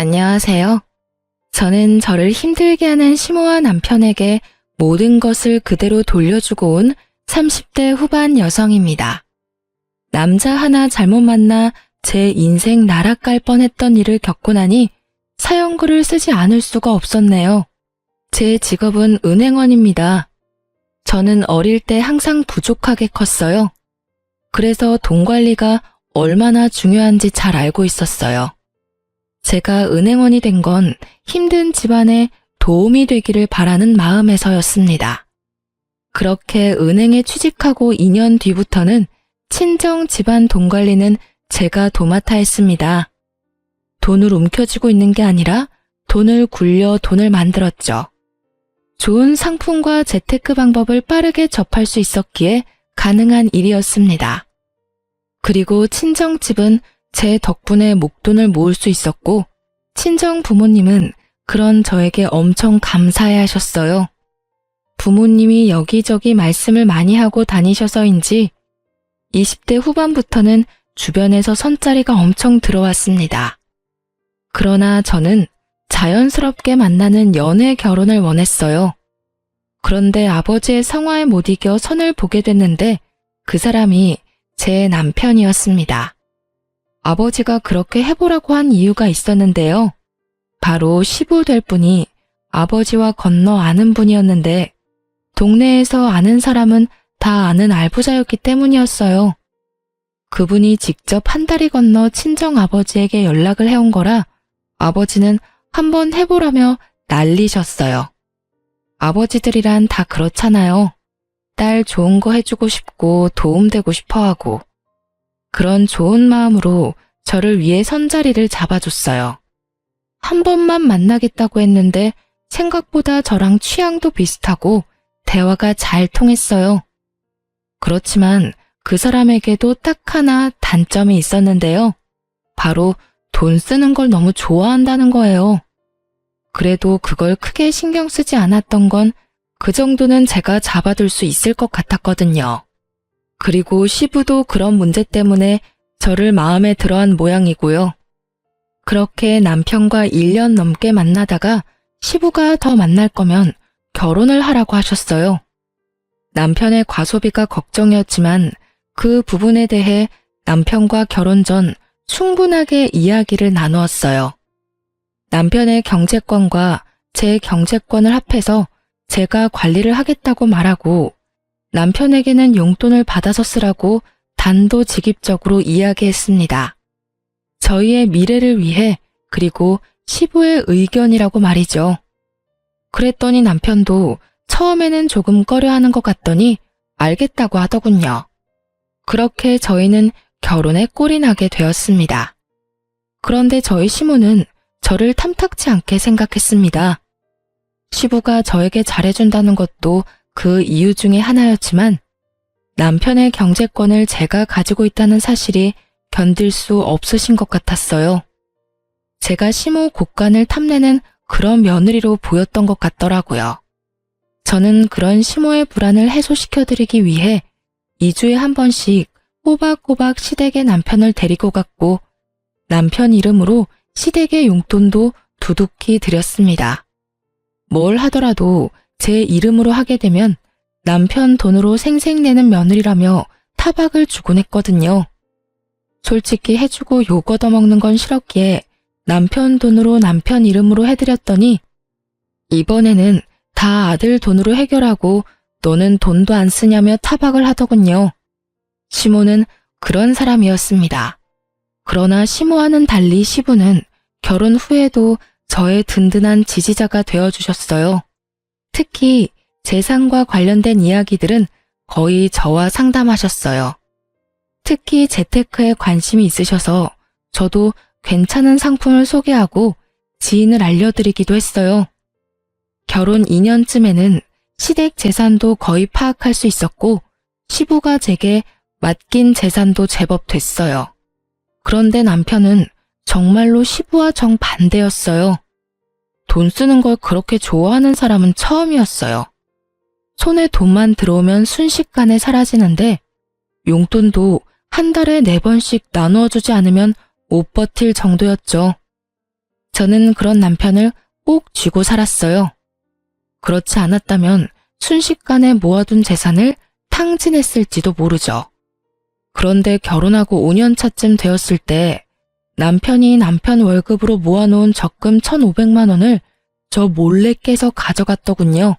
안녕하세요. 저는 저를 힘들게 하는 시모와 남편에게 모든 것을 그대로 돌려주고 온 30대 후반 여성입니다. 남자 하나 잘못 만나 제 인생 날아갈 뻔했던 일을 겪고 나니 사연글을 쓰지 않을 수가 없었네요. 제 직업은 은행원입니다. 저는 어릴 때 항상 부족하게 컸어요. 그래서 돈 관리가 얼마나 중요한지 잘 알고 있었어요. 제가 은행원이 된 건 힘든 집안에 도움이 되기를 바라는 마음에서였습니다. 그렇게 은행에 취직하고 2년 뒤부터는 친정 집안 돈 관리는 제가 도맡아 했습니다. 돈을 움켜쥐고 있는 게 아니라 돈을 굴려 돈을 만들었죠. 좋은 상품과 재테크 방법을 빠르게 접할 수 있었기에 가능한 일이었습니다. 그리고 친정집은 제 덕분에 목돈을 모을 수 있었고 친정 부모님은 그런 저에게 엄청 감사해 하셨어요. 부모님이 여기저기 말씀을 많이 하고 다니셔서인지 20대 후반부터는 주변에서 선자리가 엄청 들어왔습니다. 그러나 저는 자연스럽게 만나는 연애 결혼을 원했어요. 그런데 아버지의 성화에 못 이겨 선을 보게 됐는데 그 사람이 제 남편이었습니다. 아버지가 그렇게 해보라고 한 이유가 있었는데요. 바로 시부 될 분이 아버지와 건너 아는 분이었는데 동네에서 아는 사람은 다 아는 알부자였기 때문이었어요. 그분이 직접 한 다리 건너 친정 아버지에게 연락을 해온 거라 아버지는 한번 해보라며 난리셨어요. 아버지들이란 다 그렇잖아요. 딸 좋은 거 해주고 싶고 도움되고 싶어 하고. 그런 좋은 마음으로 저를 위해 선자리를 잡아줬어요. 한 번만 만나겠다고 했는데 생각보다 저랑 취향도 비슷하고 대화가 잘 통했어요. 그렇지만 그 사람에게도 딱 하나 단점이 있었는데요. 바로 돈 쓰는 걸 너무 좋아한다는 거예요. 그래도 그걸 크게 신경 쓰지 않았던 건 그 정도는 제가 잡아둘 수 있을 것 같았거든요. 그리고 시부도 그런 문제 때문에 저를 마음에 들어한 모양이고요. 그렇게 남편과 1년 넘게 만나다가 시부가 더 만날 거면 결혼을 하라고 하셨어요. 남편의 과소비가 걱정이었지만 그 부분에 대해 남편과 결혼 전 충분하게 이야기를 나누었어요. 남편의 경제권과 제 경제권을 합해서 제가 관리를 하겠다고 말하고 남편에게는 용돈을 받아서 쓰라고 단도직입적으로 이야기했습니다. 저희의 미래를 위해 그리고 시부의 의견이라고 말이죠. 그랬더니 남편도 처음에는 조금 꺼려하는 것 같더니 알겠다고 하더군요. 그렇게 저희는 결혼에 꼴이 나게 되었습니다. 그런데 저희 시모는 저를 탐탁치 않게 생각했습니다. 시부가 저에게 잘해준다는 것도 그 이유 중에 하나였지만 남편의 경제권을 제가 가지고 있다는 사실이 견딜 수 없으신 것 같았어요. 제가 시모 곳간을 탐내는 그런 며느리로 보였던 것 같더라고요. 저는 그런 시모의 불안을 해소시켜드리기 위해 2주에 한 번씩 꼬박꼬박 시댁에 남편을 데리고 갔고 남편 이름으로 시댁의 용돈도 두둑히 드렸습니다. 뭘 하더라도 제 이름으로 하게 되면 남편 돈으로 생색내는 며느리라며 타박을 주곤 했거든요. 솔직히 해주고 욕 얻어먹는 건 싫었기에 남편 돈으로 남편 이름으로 해드렸더니 이번에는 다 아들 돈으로 해결하고 너는 돈도 안 쓰냐며 타박을 하더군요. 시모는 그런 사람이었습니다. 그러나 시모와는 달리 시부는 결혼 후에도 저의 든든한 지지자가 되어주셨어요. 특히 재산과 관련된 이야기들은 거의 저와 상담하셨어요. 특히 재테크에 관심이 있으셔서 저도 괜찮은 상품을 소개하고 지인을 알려드리기도 했어요. 결혼 2년쯤에는 시댁 재산도 거의 파악할 수 있었고 시부가 제게 맡긴 재산도 제법 됐어요. 그런데 남편은 정말로 시부와 정반대였어요. 돈 쓰는 걸 그렇게 좋아하는 사람은 처음이었어요. 손에 돈만 들어오면 순식간에 사라지는데 용돈도 한 달에 4번씩 나누어 주지 않으면 못 버틸 정도였죠. 저는 그런 남편을 꼭 쥐고 살았어요. 그렇지 않았다면 순식간에 모아둔 재산을 탕진했을지도 모르죠. 그런데 결혼하고 5년 차쯤 되었을 때 남편이 남편 월급으로 모아놓은 적금 1,500만 원을 저 몰래 깨서 가져갔더군요.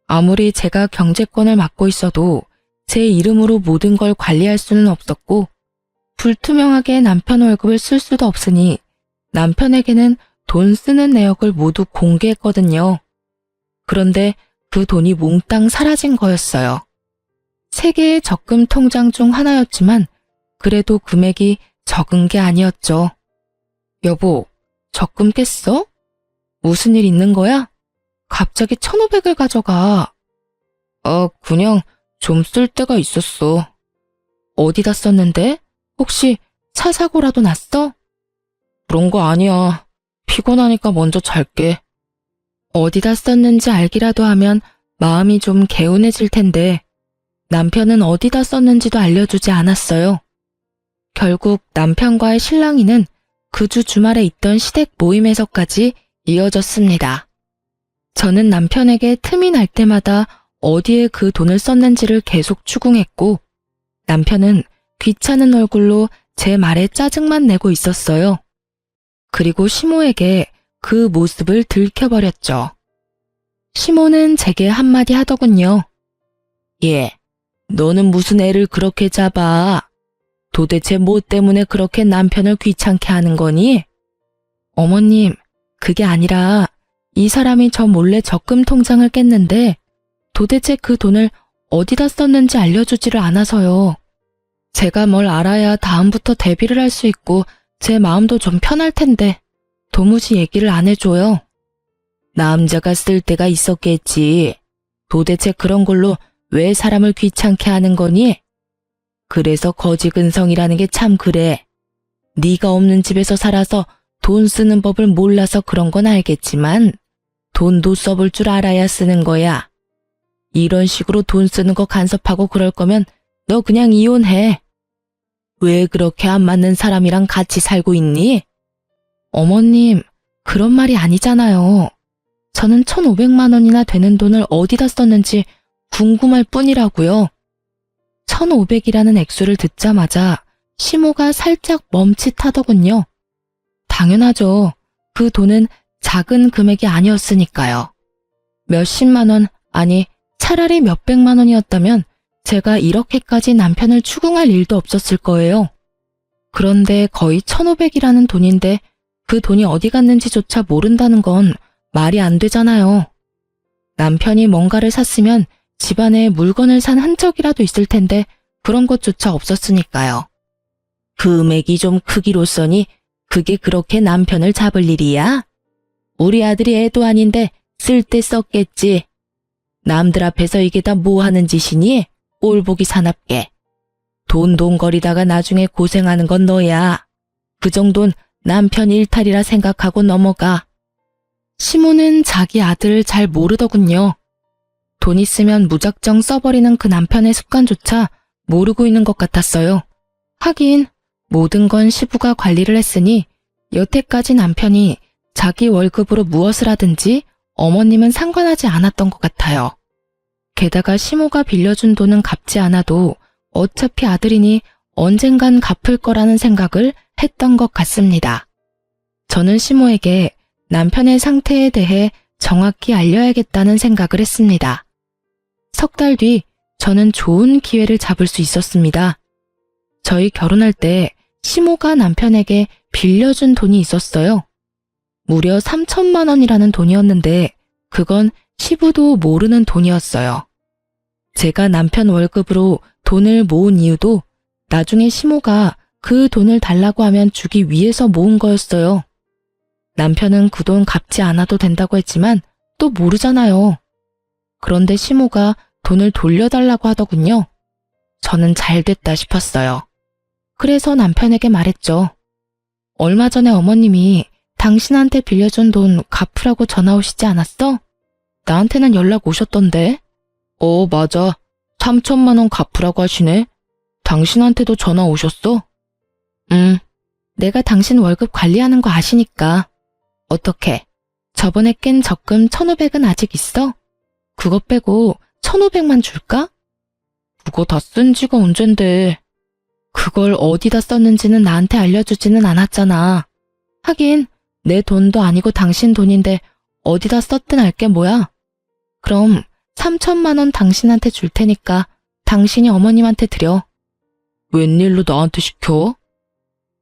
아무리 제가 경제권을 맡고 있어도 제 이름으로 모든 걸 관리할 수는 없었고 불투명하게 남편 월급을 쓸 수도 없으니 남편에게는 돈 쓰는 내역을 모두 공개했거든요. 그런데 그 돈이 몽땅 사라진 거였어요. 3개의 적금 통장 중 하나였지만 그래도 금액이 적은 게 아니었죠. 여보, 적금 깼어? 무슨 일 있는 거야? 갑자기 1,500을 가져가. 그냥 좀 쓸 데가 있었어. 어디다 썼는데? 혹시 차 사고라도 났어? 그런 거 아니야. 피곤하니까 먼저 잘게. 어디다 썼는지 알기라도 하면 마음이 좀 개운해질 텐데 남편은 어디다 썼는지도 알려주지 않았어요. 결국 남편과의 실랑이는 그 주 주말에 있던 시댁 모임에서까지 이어졌습니다. 저는 남편에게 틈이 날 때마다 어디에 그 돈을 썼는지를 계속 추궁했고 남편은 귀찮은 얼굴로 제 말에 짜증만 내고 있었어요. 그리고 시모에게 그 모습을 들켜버렸죠. 시모는 제게 한마디 하더군요. 예, 너는 무슨 애를 그렇게 잡아? 도대체 뭐 때문에 그렇게 남편을 귀찮게 하는 거니? 어머님, 그게 아니라 이 사람이 저 몰래 적금 통장을 깼는데 도대체 그 돈을 어디다 썼는지 알려주지를 않아서요. 제가 뭘 알아야 다음부터 대비를 할 수 있고 제 마음도 좀 편할 텐데 도무지 얘기를 안 해줘요. 남자가 쓸 데가 있었겠지. 도대체 그런 걸로 왜 사람을 귀찮게 하는 거니? 그래서 거지근성이라는 게 참 그래. 네가 없는 집에서 살아서 돈 쓰는 법을 몰라서 그런 건 알겠지만 돈도 써볼 줄 알아야 쓰는 거야. 이런 식으로 돈 쓰는 거 간섭하고 그럴 거면 너 그냥 이혼해. 왜 그렇게 안 맞는 사람이랑 같이 살고 있니? 어머님, 그런 말이 아니잖아요. 저는 1,500만 원이나 되는 돈을 어디다 썼는지 궁금할 뿐이라고요. 1,500이라는 액수를 듣자마자 시모가 살짝 멈칫하더군요. 당연하죠. 그 돈은 작은 금액이 아니었으니까요. 몇십만 원, 아니 차라리 몇백만 원이었다면 제가 이렇게까지 남편을 추궁할 일도 없었을 거예요. 그런데 거의 1,500이라는 돈인데 그 돈이 어디 갔는지조차 모른다는 건 말이 안 되잖아요. 남편이 뭔가를 샀으면 집안에 물건을 산 흔적이라도 있을 텐데 그런 것조차 없었으니까요. 금액이 좀 크기로써니 그게 그렇게 남편을 잡을 일이야? 우리 아들이 애도 아닌데 쓸 때 썼겠지. 남들 앞에서 이게 다 뭐 하는 짓이니? 꼴보기 사납게. 돈돈거리다가 나중에 고생하는 건 너야. 그 정도는 남편 일탈이라 생각하고 넘어가. 시모는 자기 아들을 잘 모르더군요. 돈 있으면 무작정 써버리는 그 남편의 습관조차 모르고 있는 것 같았어요. 하긴 모든 건 시부가 관리를 했으니 여태까지 남편이 자기 월급으로 무엇을 하든지 어머님은 상관하지 않았던 것 같아요. 게다가 시모가 빌려준 돈은 갚지 않아도 어차피 아들이니 언젠간 갚을 거라는 생각을 했던 것 같습니다. 저는 시모에게 남편의 상태에 대해 정확히 알려야겠다는 생각을 했습니다. 3달 뒤 저는 좋은 기회를 잡을 수 있었습니다. 저희 결혼할 때 시모가 남편에게 빌려준 돈이 있었어요. 무려 3,000만 원이라는 돈이었는데 그건 시부도 모르는 돈이었어요. 제가 남편 월급으로 돈을 모은 이유도 나중에 시모가 그 돈을 달라고 하면 주기 위해서 모은 거였어요. 남편은 그 돈 갚지 않아도 된다고 했지만 또 모르잖아요. 그런데 시모가 돈을 돌려달라고 하더군요. 저는 잘 됐다 싶었어요. 그래서 남편에게 말했죠. 얼마 전에 어머님이 당신한테 빌려준 돈 갚으라고 전화 오시지 않았어? 나한테는 연락 오셨던데. 맞아. 3,000만 원 갚으라고 하시네. 당신한테도 전화 오셨어? 내가 당신 월급 관리하는 거 아시니까. 어떻게? 저번에 깬 적금 1,500은 아직 있어? 그거 빼고 1,500만 줄까? 그거 다 쓴 지가 언젠데. 그걸 어디다 썼는지는 나한테 알려주지는 않았잖아. 하긴 내 돈도 아니고 당신 돈인데 어디다 썼든 알 게 뭐야. 그럼 3천만 원 당신한테 줄 테니까 당신이 어머님한테 드려. 웬일로 나한테 시켜?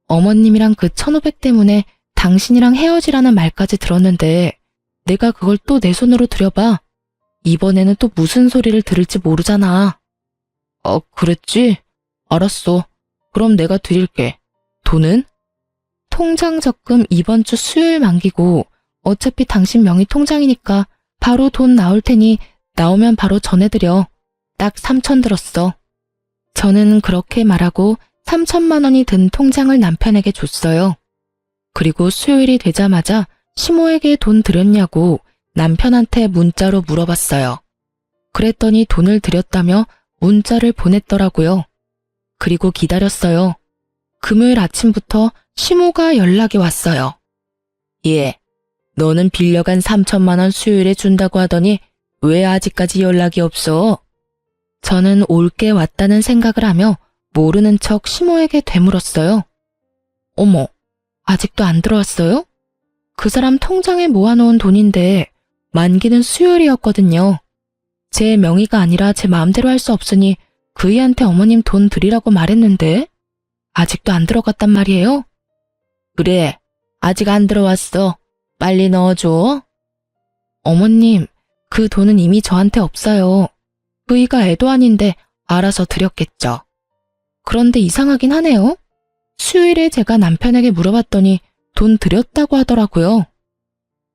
어머님이랑 그 1,500 때문에 당신이랑 헤어지라는 말까지 들었는데 내가 그걸 또 내 손으로 들여봐. 이번에는 또 무슨 소리를 들을지 모르잖아. 그랬지? 알았어. 그럼 내가 드릴게. 돈은? 통장 적금 이번 주 수요일 만기고 어차피 당신 명의 통장이니까 바로 돈 나올 테니 나오면 바로 전해드려. 딱 3천 들었어. 저는 그렇게 말하고 3천만 원이 든 통장을 남편에게 줬어요. 그리고 수요일이 되자마자 시모에게 돈 드렸냐고 남편한테 문자로 물어봤어요. 그랬더니 돈을 드렸다며 문자를 보냈더라고요. 그리고 기다렸어요. 금요일 아침부터 시모가 연락이 왔어요. 예, 너는 빌려간 3천만 원 수요일에 준다고 하더니 왜 아직까지 연락이 없어? 저는 올게 왔다는 생각을 하며 모르는 척 시모에게 되물었어요. 어머, 아직도 안 들어왔어요? 그 사람 통장에 모아놓은 돈인데 만기는 수요일이었거든요. 제 명의가 아니라 제 마음대로 할 수 없으니 그이한테 어머님 돈 드리라고 말했는데 아직도 안 들어갔단 말이에요? 그래, 아직 안 들어왔어. 빨리 넣어줘. 어머님, 그 돈은 이미 저한테 없어요. 그이가 애도 아닌데 알아서 드렸겠죠. 그런데 이상하긴 하네요. 수요일에 제가 남편에게 물어봤더니 돈 드렸다고 하더라고요.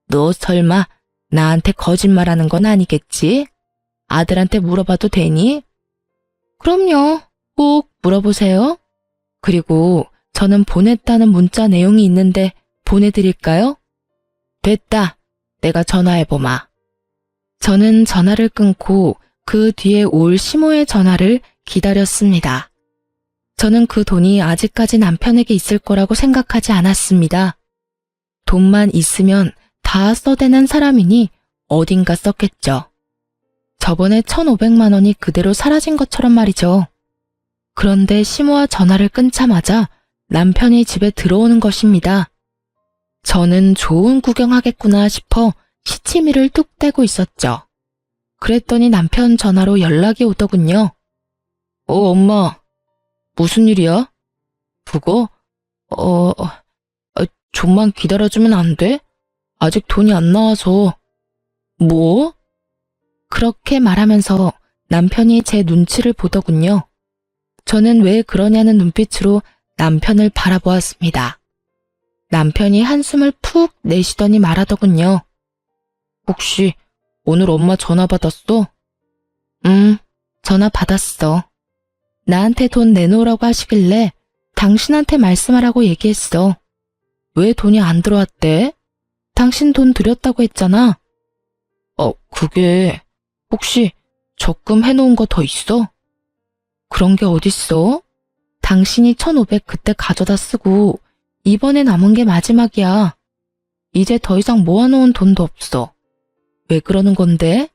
너 설마 나한테 거짓말하는 건 아니겠지? 아들한테 물어봐도 되니? 그럼요. 꼭 물어보세요. 그리고 저는 보냈다는 문자 내용이 있는데 보내드릴까요? 됐다. 내가 전화해보마. 저는 전화를 끊고 그 뒤에 올 시모의 전화를 기다렸습니다. 저는 그 돈이 아직까지 남편에게 있을 거라고 생각하지 않았습니다. 돈만 있으면 다 써대는 사람이니 어딘가 썼겠죠. 저번에 1,500만 원이 그대로 사라진 것처럼 말이죠. 그런데 시모와 전화를 끊자마자 남편이 집에 들어오는 것입니다. 저는 좋은 구경하겠구나 싶어 시치미를 뚝 떼고 있었죠. 그랬더니 남편 전화로 연락이 오더군요. 엄마. 무슨 일이야? 그거? 좀만 기다려주면 안 돼? 아직 돈이 안 나와서. 뭐? 그렇게 말하면서 남편이 제 눈치를 보더군요. 저는 왜 그러냐는 눈빛으로 남편을 바라보았습니다. 남편이 한숨을 푹 내쉬더니 말하더군요. 혹시 오늘 엄마 전화 받았어? 전화 받았어. 나한테 돈 내놓으라고 하시길래 당신한테 말씀하라고 얘기했어. 왜 돈이 안 들어왔대? 당신 돈 드렸다고 했잖아. 그게 혹시 적금 해놓은 거 더 있어? 그런 게 어딨어? 당신이 1,500 그때 가져다 쓰고 이번에 남은 게 마지막이야. 이제 더 이상 모아놓은 돈도 없어. 왜 그러는 건데?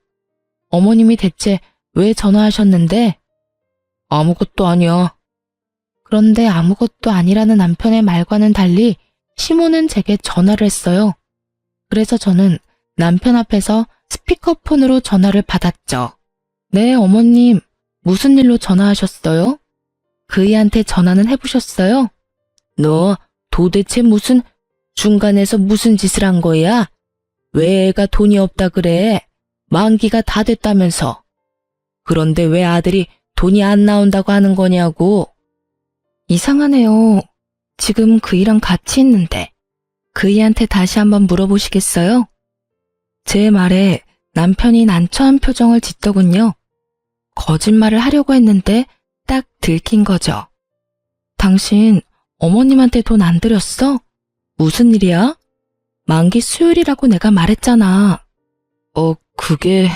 어머님이 대체 왜 전화하셨는데? 아무것도 아니야. 그런데 아무것도 아니라는 남편의 말과는 달리 시모는 제게 전화를 했어요. 그래서 저는 남편 앞에서 스피커폰으로 전화를 받았죠. 네, 어머님. 무슨 일로 전화하셨어요? 그이한테 전화는 해보셨어요? 너 도대체 중간에서 무슨 짓을 한 거야? 왜 애가 돈이 없다 그래? 만기가 다 됐다면서. 그런데 왜 아들이 돈이 안 나온다고 하는 거냐고. 이상하네요. 지금 그이랑 같이 있는데. 그이한테 다시 한번 물어보시겠어요? 제 말에 남편이 난처한 표정을 짓더군요. 거짓말을 하려고 했는데 딱 들킨 거죠. 당신 어머님한테 돈 안 드렸어? 무슨 일이야? 만기 수요일이라고 내가 말했잖아. 그게...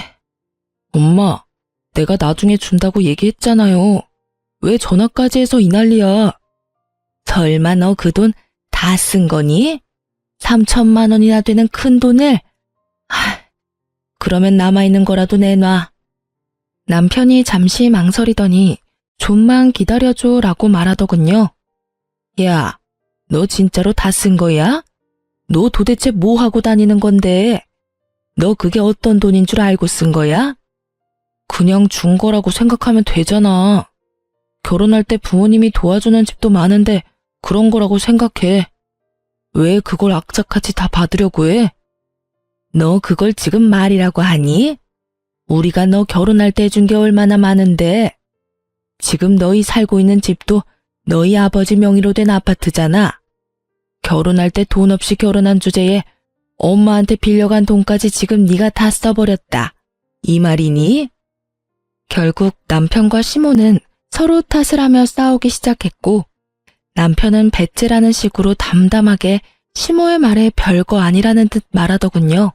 엄마, 내가 나중에 준다고 얘기했잖아요. 왜 전화까지 해서 이 난리야? 설마 너 그 돈 다 쓴 거니? 3천만 원이나 되는 큰 돈을? 그러면 남아있는 거라도 내놔. 남편이 잠시 망설이더니 좀만 기다려줘 라고 말하더군요. 야, 너 진짜로 다 쓴 거야? 너 도대체 뭐 하고 다니는 건데? 너 그게 어떤 돈인 줄 알고 쓴 거야? 그냥 준 거라고 생각하면 되잖아. 결혼할 때 부모님이 도와주는 집도 많은데 그런 거라고 생각해. 왜 그걸 악착같이 다 받으려고 해? 너 그걸 지금 말이라고 하니? 우리가 너 결혼할 때 준 게 얼마나 많은데. 지금 너희 살고 있는 집도 너희 아버지 명의로 된 아파트잖아. 결혼할 때 돈 없이 결혼한 주제에 엄마한테 빌려간 돈까지 지금 네가 다 써버렸다. 이 말이니? 결국 남편과 시모는 서로 탓을 하며 싸우기 시작했고, 남편은 배째라는 식으로 담담하게 시모의 말에 별거 아니라는 듯 말하더군요.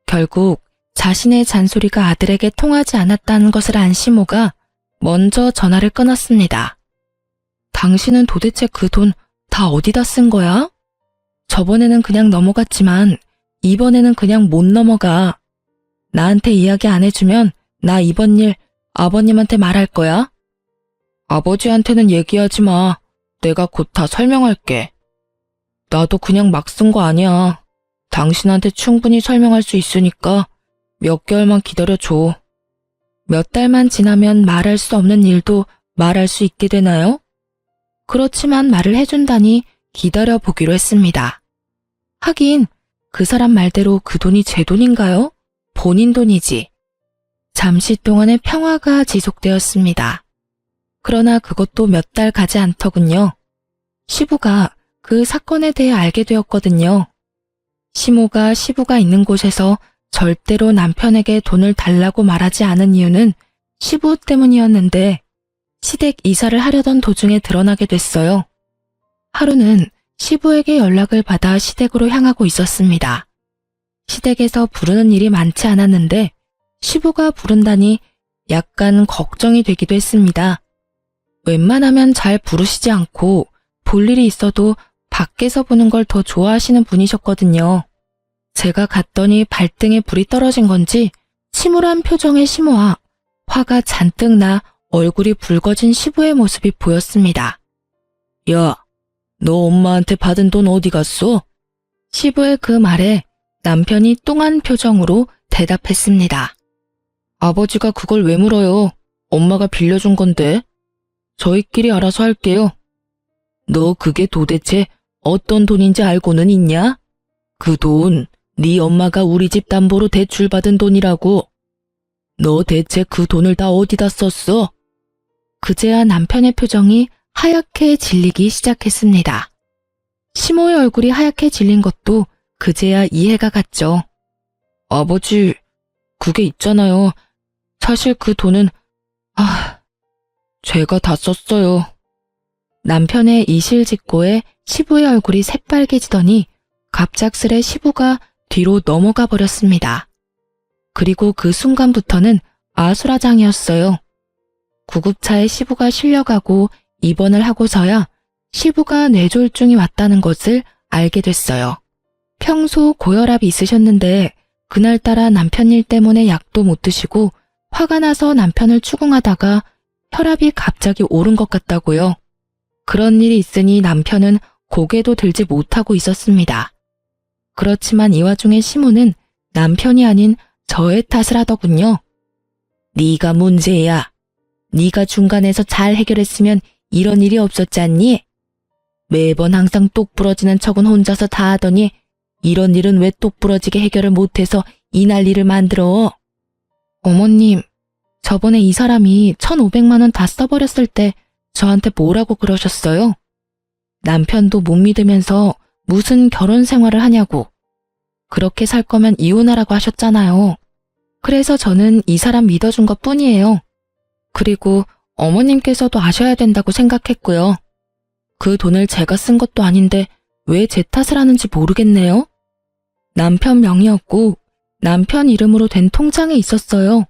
결국 자신의 잔소리가 아들에게 통하지 않았다는 것을 안 시모가 먼저 전화를 끊었습니다. 당신은 도대체 그 돈 다 어디다 쓴 거야? 저번에는 그냥 넘어갔지만 이번에는 그냥 못 넘어가. 나한테 이야기 안 해주면 나 이번 일 아버님한테 말할 거야. 아버지한테는 얘기하지 마. 내가 곧 다 설명할게. 나도 그냥 막 쓴 거 아니야. 당신한테 충분히 설명할 수 있으니까 몇 개월만 기다려줘. 몇 달만 지나면 말할 수 없는 일도 말할 수 있게 되나요? 그렇지만 말을 해준다니 기다려보기로 했습니다. 하긴 그 사람 말대로 그 돈이 제 돈인가요? 본인 돈이지. 잠시 동안의 평화가 지속되었습니다. 그러나 그것도 몇 달 가지 않더군요. 시부가 그 사건에 대해 알게 되었거든요. 시모가 시부가 있는 곳에서 절대로 남편에게 돈을 달라고 말하지 않은 이유는 시부 때문이었는데 시댁 이사를 하려던 도중에 드러나게 됐어요. 하루는 시부에게 연락을 받아 시댁으로 향하고 있었습니다. 시댁에서 부르는 일이 많지 않았는데 시부가 부른다니 약간 걱정이 되기도 했습니다. 웬만하면 잘 부르시지 않고 볼 일이 있어도 밖에서 보는 걸 더 좋아하시는 분이셨거든요. 제가 갔더니 발등에 불이 떨어진 건지 침울한 표정의 시모와 화가 잔뜩 나 얼굴이 붉어진 시부의 모습이 보였습니다. 야, 너 엄마한테 받은 돈 어디 갔어? 시부의 그 말에 남편이 뚱한 표정으로 대답했습니다. 아버지가 그걸 왜 물어요? 엄마가 빌려준 건데. 저희끼리 알아서 할게요. 너 그게 도대체 어떤 돈인지 알고는 있냐? 그 돈, 네 엄마가 우리 집 담보로 대출받은 돈이라고. 너 대체 그 돈을 다 어디다 썼어? 그제야 남편의 표정이 하얗게 질리기 시작했습니다. 시모의 얼굴이 하얗게 질린 것도 그제야 이해가 갔죠. 아버지, 그게 있잖아요. 사실 그 돈은, 제가 다 썼어요. 남편의 이실직고에 시부의 얼굴이 새빨개지더니 갑작스레 시부가 뒤로 넘어가 버렸습니다. 그리고 그 순간부터는 아수라장이었어요. 구급차에 시부가 실려가고 입원을 하고서야 시부가 뇌졸중이 왔다는 것을 알게 됐어요. 평소 고혈압이 있으셨는데 그날따라 남편 일 때문에 약도 못 드시고 화가 나서 남편을 추궁하다가 혈압이 갑자기 오른 것 같다고요. 그런 일이 있으니 남편은 고개도 들지 못하고 있었습니다. 그렇지만 이 와중에 시모는 남편이 아닌 저의 탓을 하더군요. 네가 문제야. 네가 중간에서 잘 해결했으면 이런 일이 없었지 않니? 매번 항상 똑 부러지는 척은 혼자서 다 하더니 이런 일은 왜 똑 부러지게 해결을 못해서 이 난리를 만들어? 어머님, 저번에 이 사람이 1,500만 원 다 써버렸을 때 저한테 뭐라고 그러셨어요? 남편도 못 믿으면서 무슨 결혼 생활을 하냐고. 그렇게 살 거면 이혼하라고 하셨잖아요. 그래서 저는 이 사람 믿어준 것 뿐이에요. 그리고 어머님께서도 아셔야 된다고 생각했고요. 그 돈을 제가 쓴 것도 아닌데 왜 제 탓을 하는지 모르겠네요. 남편 명의였고 남편 이름으로 된 통장에 있었어요.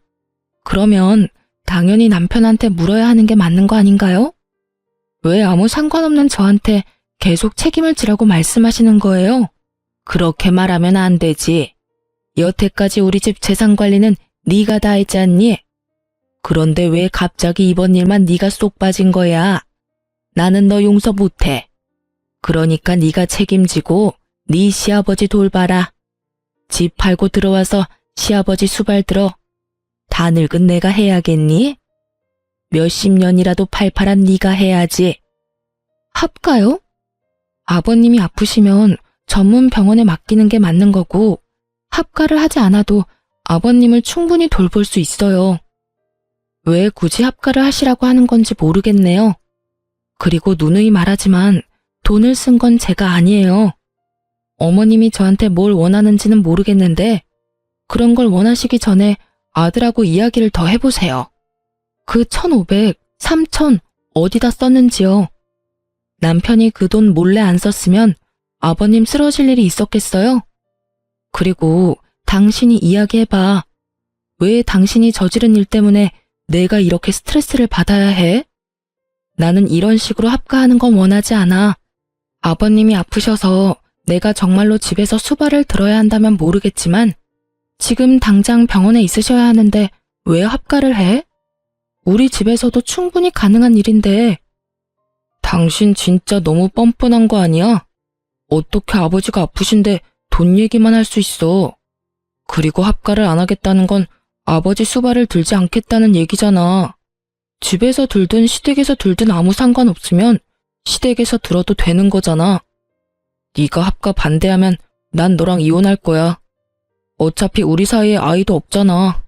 그러면 당연히 남편한테 물어야 하는 게 맞는 거 아닌가요? 왜 아무 상관없는 저한테 계속 책임을 지라고 말씀하시는 거예요? 그렇게 말하면 안 되지. 여태까지 우리 집 재산 관리는 네가 다 했지 않니? 그런데 왜 갑자기 이번 일만 네가 쏙 빠진 거야? 나는 너 용서 못해. 그러니까 네가 책임지고 네 시아버지 돌봐라. 집 팔고 들어와서 시아버지 수발 들어. 다 늙은 내가 해야겠니? 몇십 년이라도 팔팔한 네가 해야지. 합가요? 아버님이 아프시면 전문 병원에 맡기는 게 맞는 거고 합가를 하지 않아도 아버님을 충분히 돌볼 수 있어요. 왜 굳이 합가를 하시라고 하는 건지 모르겠네요. 그리고 누누이 말하지만 돈을 쓴 건 제가 아니에요. 어머님이 저한테 뭘 원하는지는 모르겠는데 그런 걸 원하시기 전에 아들하고 이야기를 더 해보세요. 그 1,500, 3,000 어디다 썼는지요. 남편이 그 돈 몰래 안 썼으면 아버님 쓰러질 일이 있었겠어요? 그리고 당신이 이야기해봐. 왜 당신이 저지른 일 때문에 내가 이렇게 스트레스를 받아야 해? 나는 이런 식으로 합가하는 건 원하지 않아. 아버님이 아프셔서 내가 정말로 집에서 수발을 들어야 한다면 모르겠지만 지금 당장 병원에 있으셔야 하는데 왜 합가를 해? 우리 집에서도 충분히 가능한 일인데. 당신 진짜 너무 뻔뻔한 거 아니야? 어떻게 아버지가 아프신데 돈 얘기만 할 수 있어. 그리고 합가를 안 하겠다는 건 아버지 수발을 들지 않겠다는 얘기잖아. 집에서 들든 시댁에서 들든 아무 상관없으면 시댁에서 들어도 되는 거잖아. 네가 합가 반대하면 난 너랑 이혼할 거야. 어차피 우리 사이에 아이도 없잖아.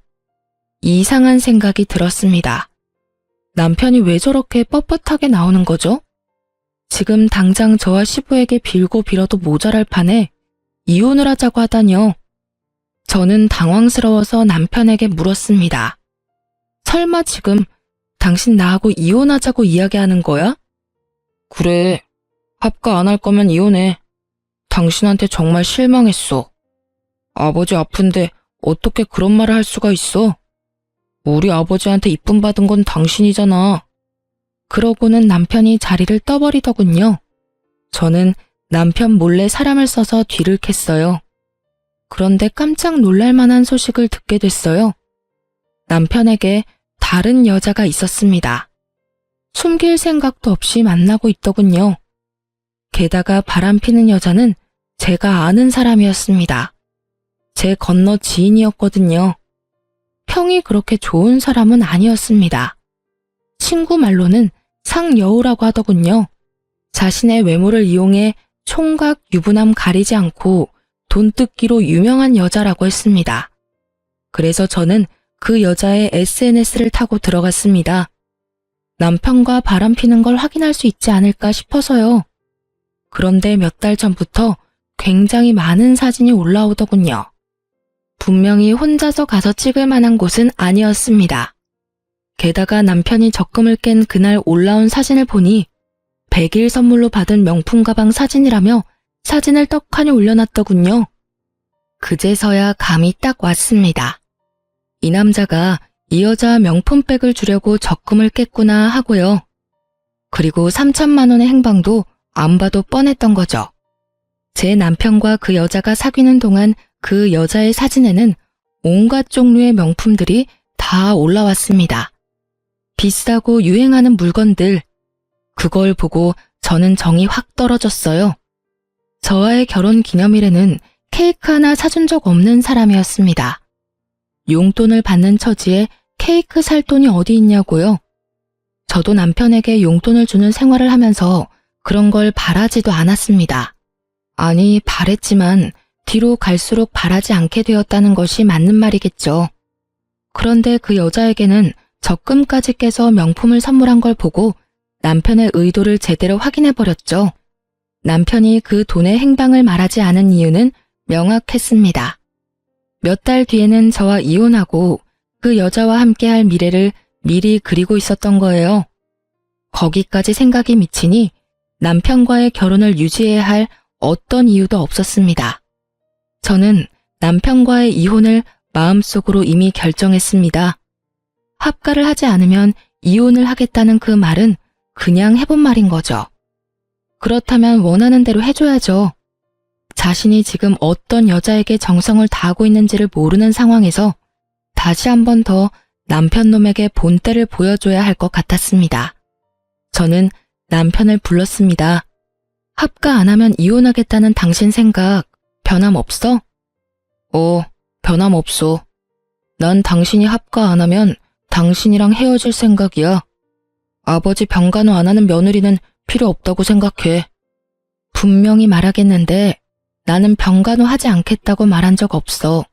이상한 생각이 들었습니다. 남편이 왜 저렇게 뻣뻣하게 나오는 거죠? 지금 당장 저와 시부에게 빌고 빌어도 모자랄 판에 이혼을 하자고 하다니요. 저는 당황스러워서 남편에게 물었습니다. 설마 지금 당신 나하고 이혼하자고 이야기하는 거야? 그래. 합가 안 할 거면 이혼해. 당신한테 정말 실망했어. 아버지 아픈데 어떻게 그런 말을 할 수가 있어? 우리 아버지한테 이쁨 받은 건 당신이잖아. 그러고는 남편이 자리를 떠버리더군요. 저는 남편 몰래 사람을 써서 뒤를 캤어요. 그런데 깜짝 놀랄 만한 소식을 듣게 됐어요. 남편에게 다른 여자가 있었습니다. 숨길 생각도 없이 만나고 있더군요. 게다가 바람피는 여자는 제가 아는 사람이었습니다. 제 건너 지인이었거든요. 평이 그렇게 좋은 사람은 아니었습니다. 친구 말로는 상여우라고 하더군요. 자신의 외모를 이용해 총각 유부남 가리지 않고 돈 뜯기로 유명한 여자라고 했습니다. 그래서 저는 그 여자의 SNS를 타고 들어갔습니다. 남편과 바람피는 걸 확인할 수 있지 않을까 싶어서요. 그런데 몇 달 전부터 굉장히 많은 사진이 올라오더군요. 분명히 혼자서 가서 찍을 만한 곳은 아니었습니다. 게다가 남편이 적금을 깬 그날 올라온 사진을 보니 100일 선물로 받은 명품 가방 사진이라며 사진을 떡하니 올려놨더군요. 그제서야 감이 딱 왔습니다. 이 남자가 이 여자 명품백을 주려고 적금을 깼구나 하고요. 그리고 3천만 원의 행방도 안 봐도 뻔했던 거죠. 제 남편과 그 여자가 사귀는 동안 그 여자의 사진에는 온갖 종류의 명품들이 다 올라왔습니다. 비싸고 유행하는 물건들. 그걸 보고 저는 정이 확 떨어졌어요. 저와의 결혼 기념일에는 케이크 하나 사준 적 없는 사람이었습니다. 용돈을 받는 처지에 케이크 살 돈이 어디 있냐고요. 저도 남편에게 용돈을 주는 생활을 하면서 그런 걸 바라지도 않았습니다. 아니, 바랬지만 뒤로 갈수록 바라지 않게 되었다는 것이 맞는 말이겠죠. 그런데 그 여자에게는 적금까지 깨서 명품을 선물한 걸 보고 남편의 의도를 제대로 확인해버렸죠. 남편이 그 돈의 행방을 말하지 않은 이유는 명확했습니다. 몇 달 뒤에는 저와 이혼하고 그 여자와 함께할 미래를 미리 그리고 있었던 거예요. 거기까지 생각이 미치니 남편과의 결혼을 유지해야 할 어떤 이유도 없었습니다. 저는 남편과의 이혼을 마음속으로 이미 결정했습니다. 합가를 하지 않으면 이혼을 하겠다는 그 말은 그냥 해본 말인 거죠. 그렇다면 원하는 대로 해줘야죠. 자신이 지금 어떤 여자에게 정성을 다하고 있는지를 모르는 상황에서 다시 한 번 더 남편 놈에게 본때를 보여줘야 할 것 같았습니다. 저는 남편을 불렀습니다. 합가 안 하면 이혼하겠다는 당신 생각 변함없어? 변함없어. 난 당신이 합가 안 하면 당신이랑 헤어질 생각이야. 아버지 병간호 안 하는 며느리는 필요 없다고 생각해. 분명히 말하겠는데 나는 병간호 하지 않겠다고 말한 적 없어.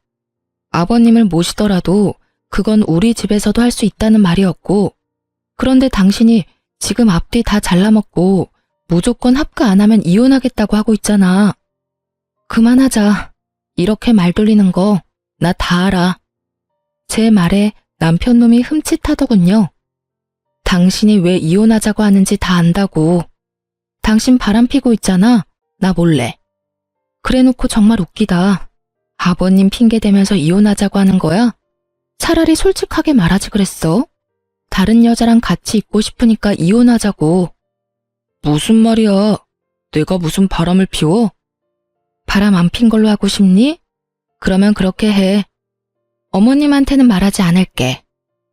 아버님을 모시더라도 그건 우리 집에서도 할 수 있다는 말이었고, 그런데 당신이 지금 앞뒤 다 잘라먹고 무조건 합가 안 하면 이혼하겠다고 하고 있잖아. 그만하자. 이렇게 말 돌리는 거 나 다 알아. 제 말에 남편 놈이 흠칫하더군요. 당신이 왜 이혼하자고 하는지 다 안다고. 당신 바람 피고 있잖아. 나 몰래. 그래놓고 정말 웃기다. 아버님 핑계 대면서 이혼하자고 하는 거야? 차라리 솔직하게 말하지 그랬어. 다른 여자랑 같이 있고 싶으니까 이혼하자고. 무슨 말이야? 내가 무슨 바람을 피워? 바람 안 핀 걸로 하고 싶니? 그러면 그렇게 해. 어머님한테는 말하지 않을게.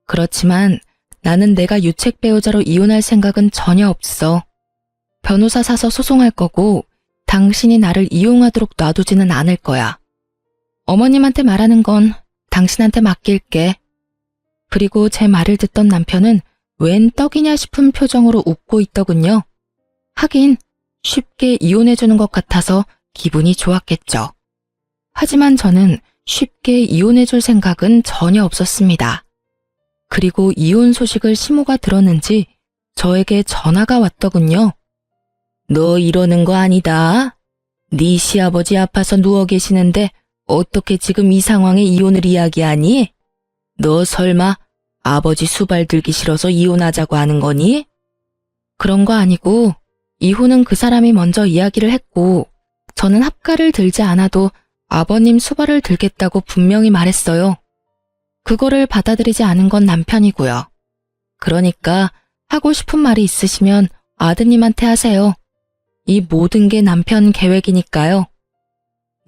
그렇지만 나는 내가 유책 배우자로 이혼할 생각은 전혀 없어. 변호사 사서 소송할 거고 당신이 나를 이용하도록 놔두지는 않을 거야. 어머님한테 말하는 건 당신한테 맡길게. 그리고 제 말을 듣던 남편은 웬 떡이냐 싶은 표정으로 웃고 있더군요. 하긴 쉽게 이혼해주는 것 같아서 기분이 좋았겠죠. 하지만 저는 쉽게 이혼해줄 생각은 전혀 없었습니다. 그리고 이혼 소식을 시모가 들었는지 저에게 전화가 왔더군요. 너 이러는 거 아니다. 네 시아버지 아파서 누워 계시는데 어떻게 지금 이 상황에 이혼을 이야기하니? 너 설마 아버지 수발 들기 싫어서 이혼하자고 하는 거니? 그런 거 아니고 이혼은 그 사람이 먼저 이야기를 했고 저는 합가를 들지 않아도 아버님 수발을 들겠다고 분명히 말했어요. 그거를 받아들이지 않은 건 남편이고요. 그러니까 하고 싶은 말이 있으시면 아드님한테 하세요. 이 모든 게 남편 계획이니까요.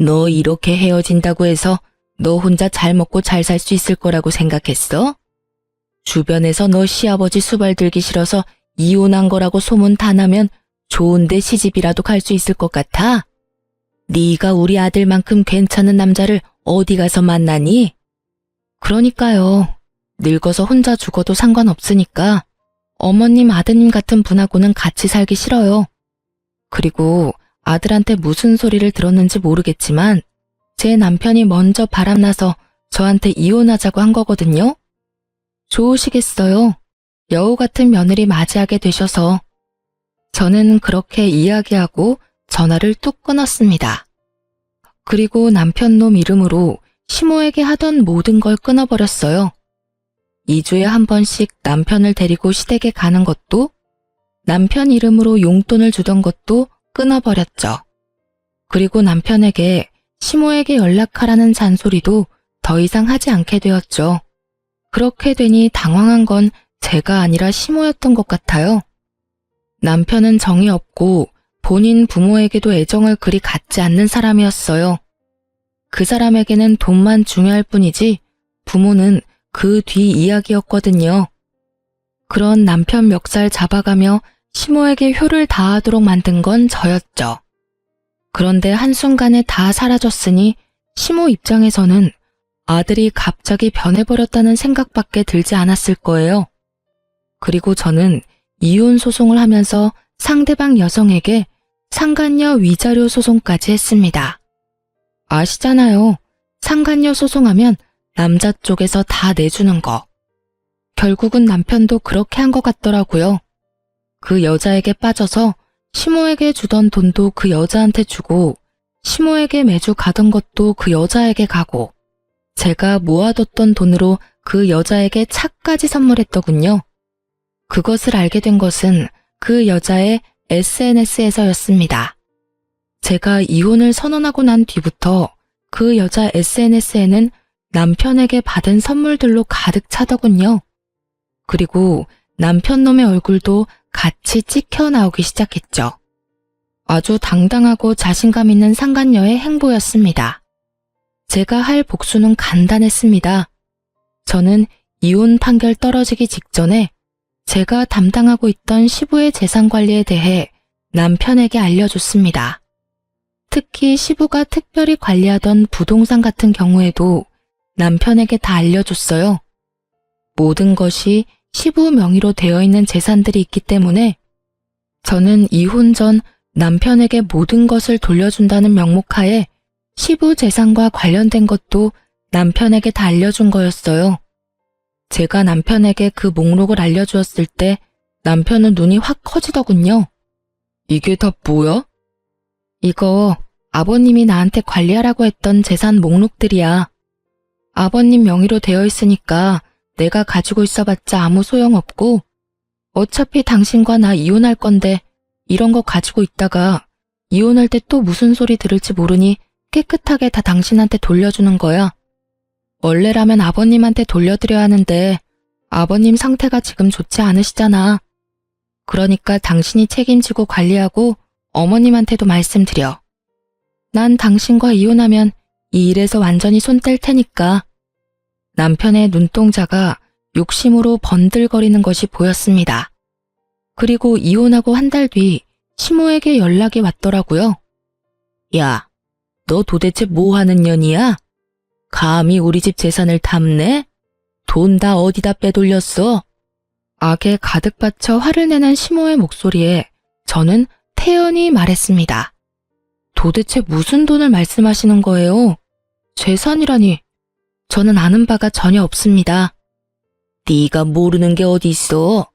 너 이렇게 헤어진다고 해서 너 혼자 잘 먹고 잘 살 수 있을 거라고 생각했어? 주변에서 너 시아버지 수발 들기 싫어서 이혼한 거라고 소문 다 나면 좋은데 시집이라도 갈 수 있을 것 같아? 네가 우리 아들만큼 괜찮은 남자를 어디 가서 만나니? 그러니까요. 늙어서 혼자 죽어도 상관없으니까 어머님 아드님 같은 분하고는 같이 살기 싫어요. 그리고 아들한테 무슨 소리를 들었는지 모르겠지만 제 남편이 먼저 바람나서 저한테 이혼하자고 한 거거든요. 좋으시겠어요. 여우 같은 며느리 맞이하게 되셔서. 저는 그렇게 이야기하고 전화를 뚝 끊었습니다. 그리고 남편 놈 이름으로 시모에게 하던 모든 걸 끊어버렸어요. 2주에 한 번씩 남편을 데리고 시댁에 가는 것도, 남편 이름으로 용돈을 주던 것도 끊어버렸죠. 그리고 남편에게 시모에게 연락하라는 잔소리도 더 이상 하지 않게 되었죠. 그렇게 되니 당황한 건 제가 아니라 시모였던 것 같아요. 남편은 정이 없고 본인 부모에게도 애정을 그리 갖지 않는 사람이었어요. 그 사람에게는 돈만 중요할 뿐이지 부모는 그 뒤 이야기였거든요. 그런 남편 멱살 잡아가며 시모에게 효를 다하도록 만든 건 저였죠. 그런데 한순간에 다 사라졌으니 시모 입장에서는 아들이 갑자기 변해버렸다는 생각밖에 들지 않았을 거예요. 그리고 저는 이혼 소송을 하면서 상대방 여성에게 상간녀 위자료 소송까지 했습니다. 아시잖아요. 상간녀 소송하면 남자 쪽에서 다 내주는 거. 결국은 남편도 그렇게 한 것 같더라고요. 그 여자에게 빠져서 시모에게 주던 돈도 그 여자한테 주고 시모에게 매주 가던 것도 그 여자에게 가고 제가 모아뒀던 돈으로 그 여자에게 차까지 선물했더군요. 그것을 알게 된 것은 그 여자의 SNS에서였습니다. 제가 이혼을 선언하고 난 뒤부터 그 여자 SNS에는 남편에게 받은 선물들로 가득 차더군요. 그리고 남편 놈의 얼굴도 같이 찍혀 나오기 시작했죠. 아주 당당하고 자신감 있는 상간녀의 행보였습니다. 제가 할 복수는 간단했습니다. 저는 이혼 판결 떨어지기 직전에 제가 담당하고 있던 시부의 재산 관리에 대해 남편에게 알려줬습니다. 특히 시부가 특별히 관리하던 부동산 같은 경우에도 남편에게 다 알려줬어요. 모든 것이 시부 명의로 되어 있는 재산들이 있기 때문에 저는 이혼 전 남편에게 모든 것을 돌려준다는 명목하에 시부 재산과 관련된 것도 남편에게 다 알려준 거였어요. 제가 남편에게 그 목록을 알려주었을 때 남편은 눈이 확 커지더군요. 이게 다 뭐야? 이거 아버님이 나한테 관리하라고 했던 재산 목록들이야. 아버님 명의로 되어 있으니까 내가 가지고 있어봤자 아무 소용없고 어차피 당신과 나 이혼할 건데 이런 거 가지고 있다가 이혼할 때 또 무슨 소리 들을지 모르니 깨끗하게 다 당신한테 돌려주는 거야. 원래라면 아버님한테 돌려드려야 하는데 아버님 상태가 지금 좋지 않으시잖아. 그러니까 당신이 책임지고 관리하고 어머님한테도 말씀드려. 난 당신과 이혼하면 이 일에서 완전히 손 뗄 테니까. 남편의 눈동자가 욕심으로 번들거리는 것이 보였습니다. 그리고 이혼하고 한 달 뒤 시모에게 연락이 왔더라고요. 야, 너 도대체 뭐 하는 년이야? 감히 우리 집 재산을 탐내? 돈 다 어디다 빼돌렸어? 악에 가득 받쳐 화를 내는 시모의 목소리에 저는 태연히 말했습니다. 도대체 무슨 돈을 말씀하시는 거예요? 재산이라니. 저는 아는 바가 전혀 없습니다. 네가 모르는 게 어디 있어?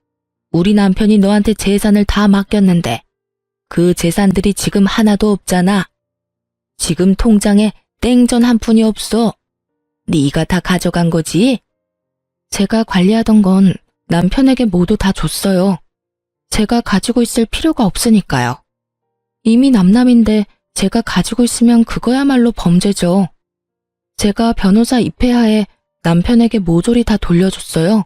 우리 남편이 너한테 재산을 다 맡겼는데 그 재산들이 지금 하나도 없잖아. 지금 통장에 땡전 한 푼이 없어. 네가 다 가져간 거지? 제가 관리하던 건 남편에게 모두 다 줬어요. 제가 가지고 있을 필요가 없으니까요. 이미 남남인데 제가 가지고 있으면 그거야말로 범죄죠. 제가 변호사 입회하에 남편에게 모조리 다 돌려줬어요.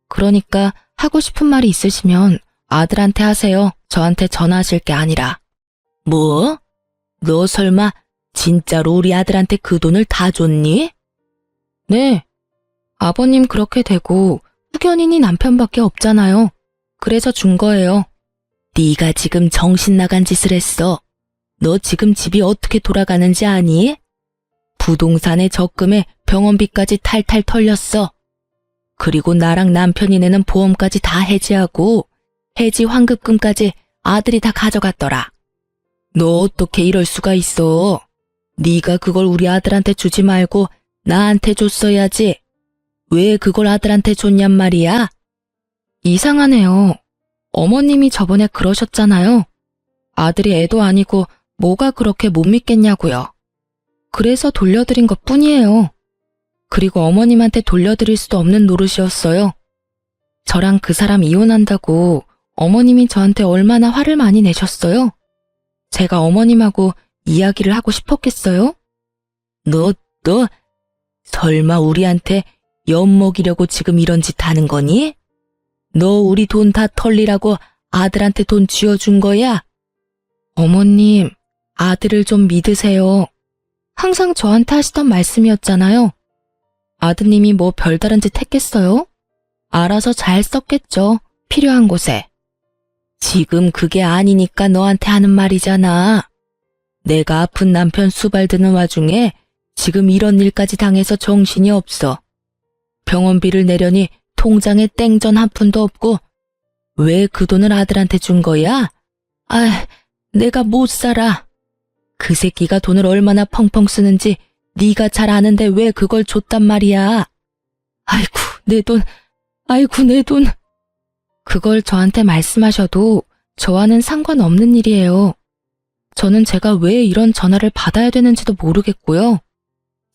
그러니까 하고 싶은 말이 있으시면 아들한테 하세요. 저한테 전화하실 게 아니라. 뭐? 너 설마 진짜로 우리 아들한테 그 돈을 다 줬니? 네. 아버님 그렇게 되고 후견인이 남편밖에 없잖아요. 그래서 준 거예요. 네가 지금 정신 나간 짓을 했어. 너 지금 집이 어떻게 돌아가는지 아니? 부동산에 적금에 병원비까지 탈탈 털렸어. 그리고 나랑 남편이 내는 보험까지 다 해지하고 해지 환급금까지 아들이 다 가져갔더라. 너 어떻게 이럴 수가 있어? 네가 그걸 우리 아들한테 주지 말고 나한테 줬어야지. 왜 그걸 아들한테 줬냔 말이야? 이상하네요. 어머님이 저번에 그러셨잖아요. 아들이 애도 아니고 뭐가 그렇게 못 믿겠냐고요. 그래서 돌려드린 것 뿐이에요. 그리고 어머님한테 돌려드릴 수도 없는 노릇이었어요. 저랑 그 사람 이혼한다고 어머님이 저한테 얼마나 화를 많이 내셨어요? 제가 어머님하고 이야기를 하고 싶었겠어요? 너 설마 우리한테 엿먹이려고 지금 이런 짓 하는 거니? 너 우리 돈 다 털리라고 아들한테 돈 쥐어준 거야? 어머님, 아들을 좀 믿으세요. 항상 저한테 하시던 말씀이었잖아요. 아드님이 뭐 별다른 짓 했겠어요? 알아서 잘 썼겠죠. 필요한 곳에. 지금 그게 아니니까 너한테 하는 말이잖아. 내가 아픈 남편 수발드는 와중에 지금 이런 일까지 당해서 정신이 없어. 병원비를 내려니 통장에 땡전 한 푼도 없고 왜 그 돈을 아들한테 준 거야? 아, 내가 못 살아. 그 새끼가 돈을 얼마나 펑펑 쓰는지 네가 잘 아는데 왜 그걸 줬단 말이야. 아이고, 내 돈. 아이고, 내 돈. 그걸 저한테 말씀하셔도 저와는 상관없는 일이에요. 저는 제가 왜 이런 전화를 받아야 되는지도 모르겠고요.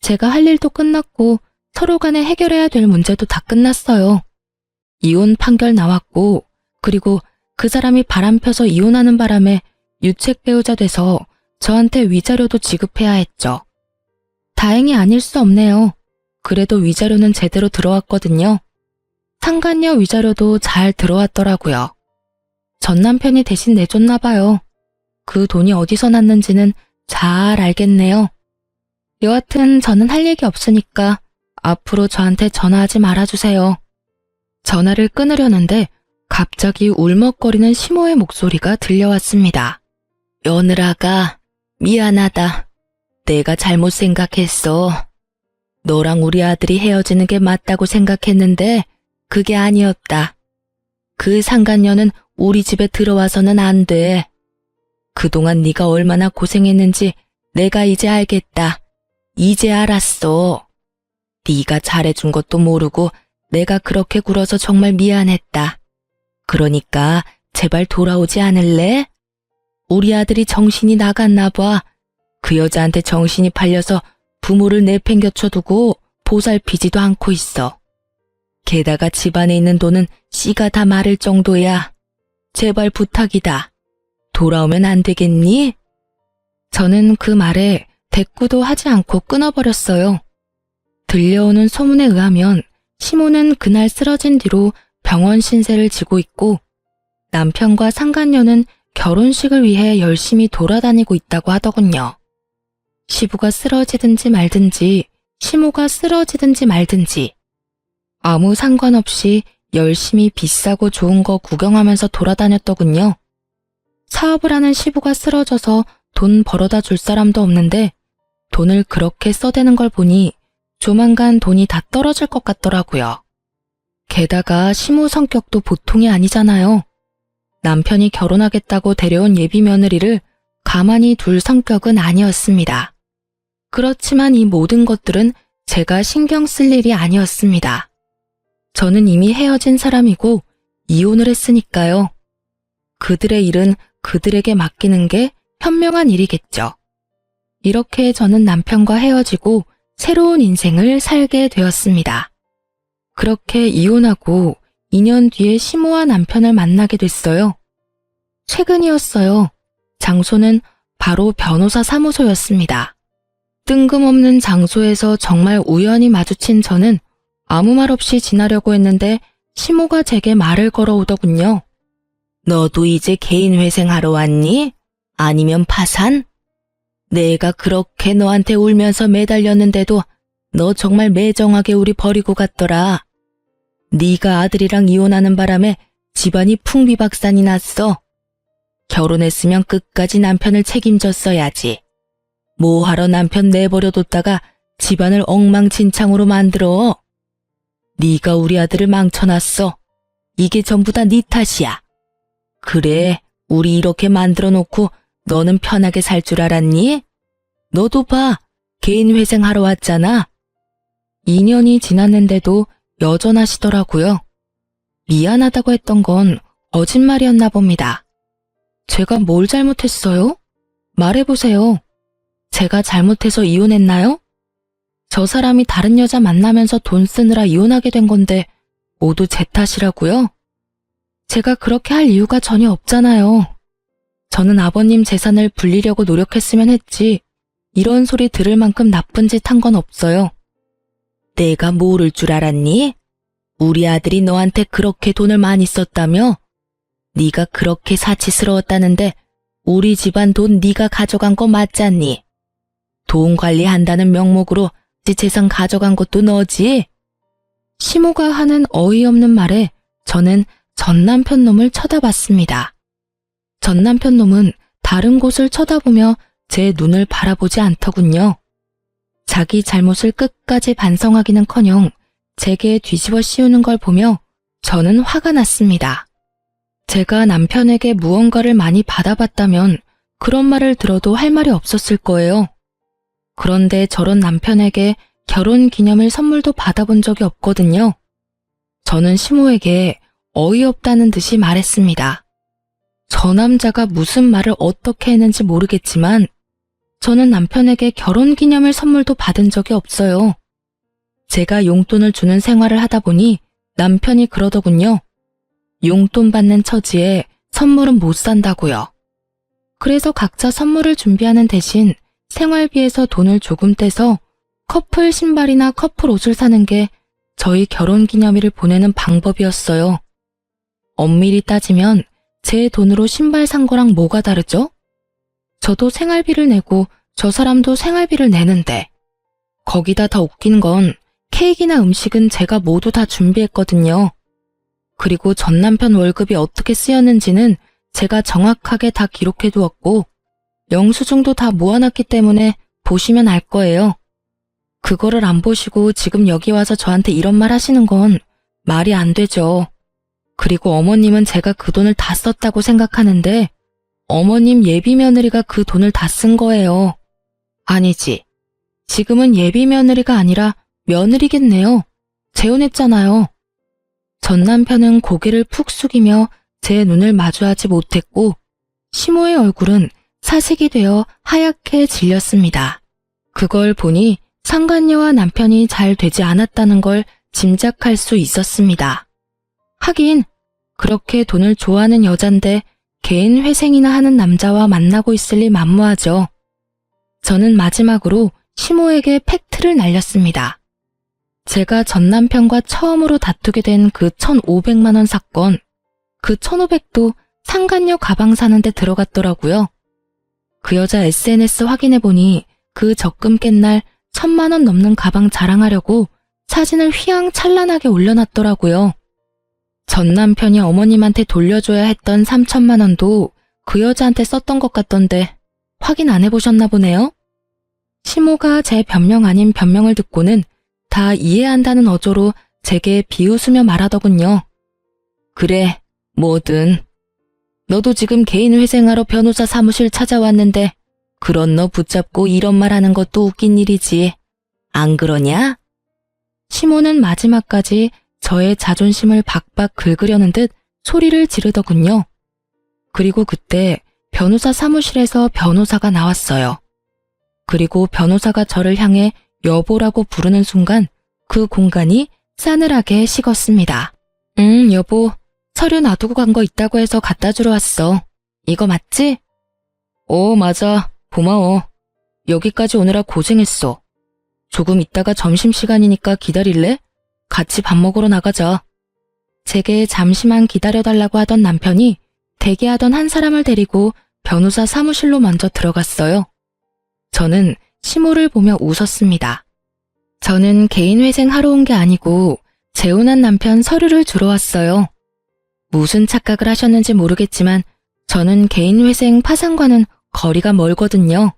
제가 할 일도 끝났고 서로 간에 해결해야 될 문제도 다 끝났어요. 이혼 판결 나왔고 그리고 그 사람이 바람 펴서 이혼하는 바람에 유책 배우자 돼서 저한테 위자료도 지급해야 했죠. 다행히 아닐 수 없네요. 그래도 위자료는 제대로 들어왔거든요. 상간녀 위자료도 잘 들어왔더라고요. 전 남편이 대신 내줬나 봐요. 그 돈이 어디서 났는지는 잘 알겠네요. 여하튼 저는 할 얘기 없으니까 앞으로 저한테 전화하지 말아주세요. 전화를 끊으려는데 갑자기 울먹거리는 시모의 목소리가 들려왔습니다. 며느라가 미안하다. 내가 잘못 생각했어. 너랑 우리 아들이 헤어지는 게 맞다고 생각했는데 그게 아니었다. 그 상간녀는 우리 집에 들어와서는 안 돼. 그동안 네가 얼마나 고생했는지 내가 이제 알겠다. 이제 알았어. 네가 잘해준 것도 모르고 내가 그렇게 굴어서 정말 미안했다. 그러니까 제발 돌아오지 않을래? 우리 아들이 정신이 나갔나 봐. 그 여자한테 정신이 팔려서 부모를 내팽겨쳐두고 보살피지도 않고 있어. 게다가 집안에 있는 돈은 씨가 다 마를 정도야. 제발 부탁이다. 돌아오면 안 되겠니? 저는 그 말에 대꾸도 하지 않고 끊어버렸어요. 들려오는 소문에 의하면 시모는 그날 쓰러진 뒤로 병원 신세를 지고 있고 남편과 상간녀는 결혼식을 위해 열심히 돌아다니고 있다고 하더군요. 시부가 쓰러지든지 말든지 시모가 쓰러지든지 말든지 아무 상관없이 열심히 비싸고 좋은 거 구경하면서 돌아다녔더군요. 사업을 하는 시부가 쓰러져서 돈 벌어다 줄 사람도 없는데 돈을 그렇게 써대는 걸 보니 조만간 돈이 다 떨어질 것 같더라고요. 게다가 시모 성격도 보통이 아니잖아요. 남편이 결혼하겠다고 데려온 예비 며느리를 가만히 둘 성격은 아니었습니다. 그렇지만 이 모든 것들은 제가 신경 쓸 일이 아니었습니다. 저는 이미 헤어진 사람이고 이혼을 했으니까요. 그들의 일은 그들에게 맡기는 게 현명한 일이겠죠. 이렇게 저는 남편과 헤어지고 새로운 인생을 살게 되었습니다. 그렇게 이혼하고 2년 뒤에 시모와 남편을 만나게 됐어요. 최근이었어요. 장소는 바로 변호사 사무소였습니다. 뜬금없는 장소에서 정말 우연히 마주친 저는 아무 말 없이 지나려고 했는데 시모가 제게 말을 걸어오더군요. 너도 이제 개인회생하러 왔니? 아니면 파산? 내가 그렇게 너한테 울면서 매달렸는데도 너 정말 매정하게 우리 버리고 갔더라. 네가 아들이랑 이혼하는 바람에 집안이 풍비박산이 났어. 결혼했으면 끝까지 남편을 책임졌어야지. 뭐하러 남편 내버려뒀다가 집안을 엉망진창으로 만들어. 네가 우리 아들을 망쳐놨어. 이게 전부 다 네 탓이야. 그래, 우리 이렇게 만들어 놓고 너는 편하게 살 줄 알았니? 너도 봐, 개인회생하러 왔잖아. 2년이 지났는데도 여전하시더라고요. 미안하다고 했던 건 거짓말이었나 봅니다. 제가 뭘 잘못했어요? 말해보세요. 제가 잘못해서 이혼했나요? 저 사람이 다른 여자 만나면서 돈 쓰느라 이혼하게 된 건데 모두 제 탓이라고요? 제가 그렇게 할 이유가 전혀 없잖아요. 저는 아버님 재산을 불리려고 노력했으면 했지 이런 소리 들을 만큼 나쁜 짓 한 건 없어요. 내가 모를 줄 알았니? 우리 아들이 너한테 그렇게 돈을 많이 썼다며? 네가 그렇게 사치스러웠다는데 우리 집안 돈 네가 가져간 거 맞잖니? 돈 관리한다는 명목으로 네 재산 가져간 것도 너지? 시모가 하는 어이없는 말에 저는 전남편 놈을 쳐다봤습니다. 전남편 놈은 다른 곳을 쳐다보며 제 눈을 바라보지 않더군요. 자기 잘못을 끝까지 반성하기는커녕 제게 뒤집어 씌우는 걸 보며 저는 화가 났습니다. 제가 남편에게 무언가를 많이 받아봤다면 그런 말을 들어도 할 말이 없었을 거예요. 그런데 저런 남편에게 결혼기념일 선물도 받아본 적이 없거든요. 저는 시모에게 어이없다는 듯이 말했습니다. 저 남자가 무슨 말을 어떻게 했는지 모르겠지만 저는 남편에게 결혼기념일 선물도 받은 적이 없어요. 제가 용돈을 주는 생활을 하다 보니 남편이 그러더군요. 용돈 받는 처지에 선물은 못 산다고요. 그래서 각자 선물을 준비하는 대신 생활비에서 돈을 조금 떼서 커플 신발이나 커플 옷을 사는 게 저희 결혼기념일을 보내는 방법이었어요. 엄밀히 따지면 제 돈으로 신발 산 거랑 뭐가 다르죠? 저도 생활비를 내고 저 사람도 생활비를 내는데 거기다 더 웃긴 건 케이크나 음식은 제가 모두 다 준비했거든요. 그리고 전 남편 월급이 어떻게 쓰였는지는 제가 정확하게 다 기록해 두었고 영수증도 다 모아놨기 때문에 보시면 알 거예요. 그거를 안 보시고 지금 여기 와서 저한테 이런 말 하시는 건 말이 안 되죠. 그리고 어머님은 제가 그 돈을 다 썼다고 생각하는데 어머님 예비 며느리가 그 돈을 다 쓴 거예요. 아니지. 지금은 예비 며느리가 아니라 며느리겠네요. 재혼했잖아요. 전 남편은 고개를 푹 숙이며 제 눈을 마주하지 못했고 시모의 얼굴은 사색이 되어 하얗게 질렸습니다. 그걸 보니 상간녀와 남편이 잘 되지 않았다는 걸 짐작할 수 있었습니다. 하긴 그렇게 돈을 좋아하는 여잔데 개인 회생이나 하는 남자와 만나고 있을 리 만무하죠. 저는 마지막으로 시모에게 팩트를 날렸습니다. 제가 전 남편과 처음으로 다투게 된 그 1,500만 원 사건, 그 1,500도 상간녀 가방 사는데 들어갔더라고요. 그 여자 SNS 확인해보니 그 적금 깬 날 1,000만 원 넘는 가방 자랑하려고 사진을 휘황찬란하게 올려놨더라고요. 전 남편이 어머님한테 돌려줘야 했던 3,000만 원도 그 여자한테 썼던 것 같던데 확인 안 해보셨나 보네요. 시모가 제 변명 아닌 변명을 듣고는 다 이해한다는 어조로 제게 비웃으며 말하더군요. 그래, 뭐든. 너도 지금 개인 회생하러 변호사 사무실 찾아왔는데 그런 너 붙잡고 이런 말 하는 것도 웃긴 일이지. 안 그러냐? 시모는 마지막까지 저의 자존심을 박박 긁으려는 듯 소리를 지르더군요. 그리고 그때 변호사 사무실에서 변호사가 나왔어요. 그리고 변호사가 저를 향해 여보라고 부르는 순간 그 공간이 싸늘하게 식었습니다. 여보, 서류 놔두고 간 거 있다고 해서 갖다 주러 왔어. 이거 맞지? 맞아. 고마워. 여기까지 오느라 고생했어. 조금 있다가 점심시간이니까 기다릴래? 같이 밥 먹으러 나가자. 제게 잠시만 기다려달라고 하던 남편이 대기하던 한 사람을 데리고 변호사 사무실로 먼저 들어갔어요. 저는 시모를 보며 웃었습니다. 저는 개인 회생하러 온 게 아니고 재혼한 남편 서류를 주러 왔어요. 무슨 착각을 하셨는지 모르겠지만 저는 개인 회생 파산과는 거리가 멀거든요.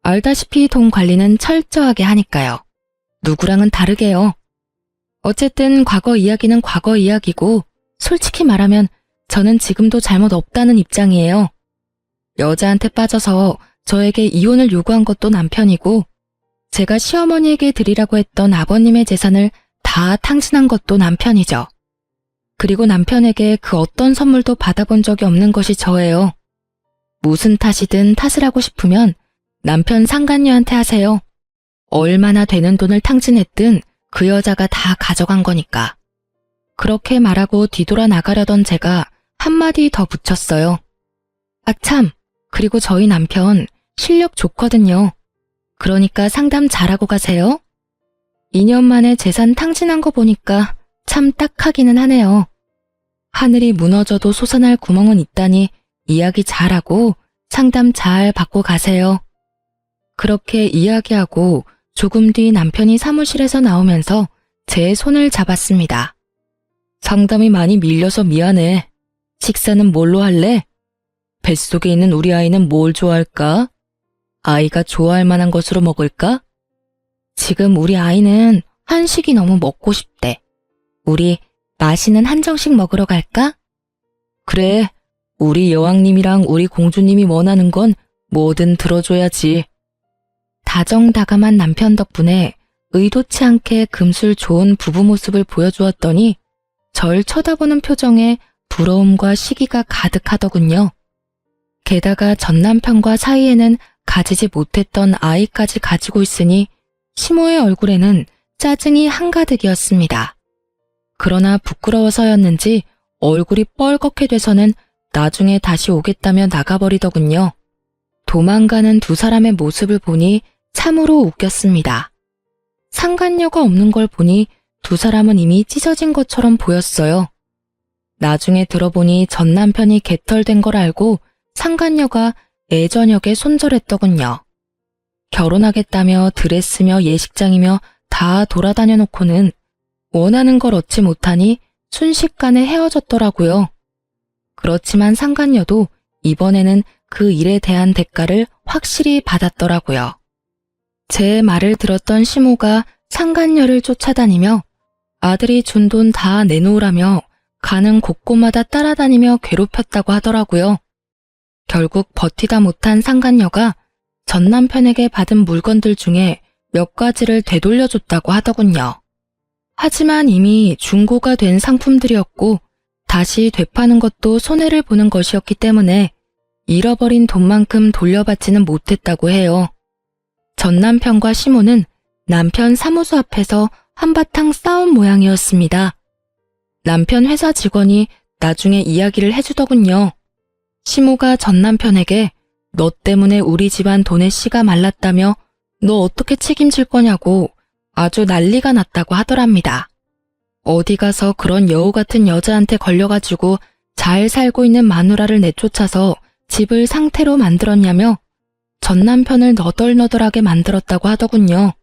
알다시피 돈 관리는 철저하게 하니까요. 누구랑은 다르게요. 어쨌든 과거 이야기는 과거 이야기고 솔직히 말하면 저는 지금도 잘못 없다는 입장이에요. 여자한테 빠져서 저에게 이혼을 요구한 것도 남편이고 제가 시어머니에게 드리라고 했던 아버님의 재산을 다 탕진한 것도 남편이죠. 그리고 남편에게 그 어떤 선물도 받아본 적이 없는 것이 저예요. 무슨 탓이든 탓을 하고 싶으면 남편 상간녀한테 하세요. 얼마나 되는 돈을 탕진했든 그 여자가 다 가져간 거니까. 그렇게 말하고 뒤돌아 나가려던 제가 한마디 더 붙였어요. 아 참, 그리고 저희 남편 실력 좋거든요. 그러니까 상담 잘하고 가세요. 2년 만에 재산 탕진한 거 보니까 참 딱하기는 하네요. 하늘이 무너져도 솟아날 구멍은 있다니 이야기 잘하고 상담 잘 받고 가세요. 그렇게 이야기하고 조금 뒤 남편이 사무실에서 나오면서 제 손을 잡았습니다. 상담이 많이 밀려서 미안해. 식사는 뭘로 할래? 뱃속에 있는 우리 아이는 뭘 좋아할까? 아이가 좋아할 만한 것으로 먹을까? 지금 우리 아이는 한식이 너무 먹고 싶대. 우리 맛있는 한정식 먹으러 갈까? 그래, 우리 여왕님이랑 우리 공주님이 원하는 건 뭐든 들어줘야지. 다정다감한 남편 덕분에 의도치 않게 금술 좋은 부부 모습을 보여주었더니 절 쳐다보는 표정에 부러움과 시기가 가득하더군요. 게다가 전 남편과 사이에는 가지지 못했던 아이까지 가지고 있으니 시모의 얼굴에는 짜증이 한가득이었습니다. 그러나 부끄러워서였는지 얼굴이 뻘겋게 돼서는 나중에 다시 오겠다며 나가버리더군요. 도망가는 두 사람의 모습을 보니 참으로 웃겼습니다. 상간녀가 없는 걸 보니 두 사람은 이미 찢어진 것처럼 보였어요. 나중에 들어보니 전 남편이 개털된 걸 알고 상간녀가 애저녁에 손절했더군요. 결혼하겠다며 드레스며 예식장이며 다 돌아다녀 놓고는 원하는 걸 얻지 못하니 순식간에 헤어졌더라고요. 그렇지만 상간녀도 이번에는 그 일에 대한 대가를 확실히 받았더라고요. 제 말을 들었던 시모가 상간녀를 쫓아다니며 아들이 준 돈 다 내놓으라며 가는 곳곳마다 따라다니며 괴롭혔다고 하더라고요. 결국 버티다 못한 상간녀가 전 남편에게 받은 물건들 중에 몇 가지를 되돌려줬다고 하더군요. 하지만 이미 중고가 된 상품들이었고 다시 되파는 것도 손해를 보는 것이었기 때문에 잃어버린 돈만큼 돌려받지는 못했다고 해요. 전 남편과 시모는 남편 사무소 앞에서 한바탕 싸운 모양이었습니다. 남편 회사 직원이 나중에 이야기를 해주더군요. 시모가 전 남편에게 너 때문에 우리 집안 돈의 씨가 말랐다며 너 어떻게 책임질 거냐고 아주 난리가 났다고 하더랍니다. 어디 가서 그런 여우 같은 여자한테 걸려가지고 잘 살고 있는 마누라를 내쫓아서 집을 상태로 만들었냐며 전 남편을 너덜너덜하게 만들었다고 하더군요.